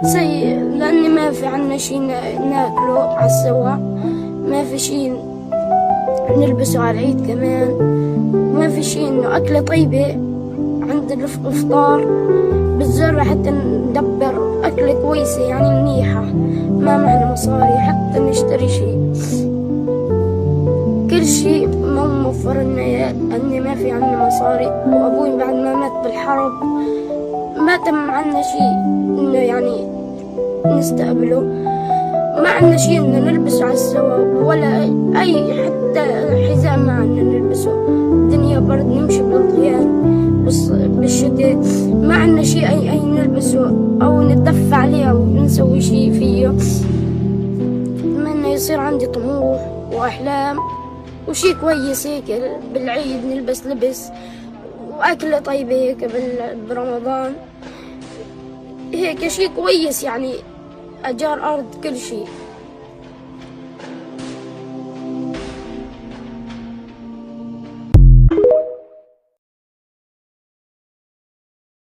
سيء، لأن ما في عنا شي ناكله على السوا، ما في شي نلبسه على العيد كمان، ما في شي إنه أكلة طيبة عند الإفطار بالزر حتى ندبر أكلة كويسة يعني منيحة. ما معنا مصاري حتى نشتري شي، كل شي ما موفر لنا، أني ما في عنا مصاري. وأبوي بعد ما مات بالحرب ما تم عنا شي إنه يعني نستقبله، ما عنا شي إنه نلبسه على السوا ولا أي حتى حذاء ما عنا نلبسه. الدنيا برد، نمشي بالطيان بالشتاء، ما عنا شي أي نلبسه أو نتدفى عليه أو نسوي شي فيه. أتمنى يصير عندي طموح وأحلام وشي كويس هيك بالعيد، نلبس لبس وأكلة طيبة هيك برمضان، هيك شي كويس يعني أجار أرض كل شي.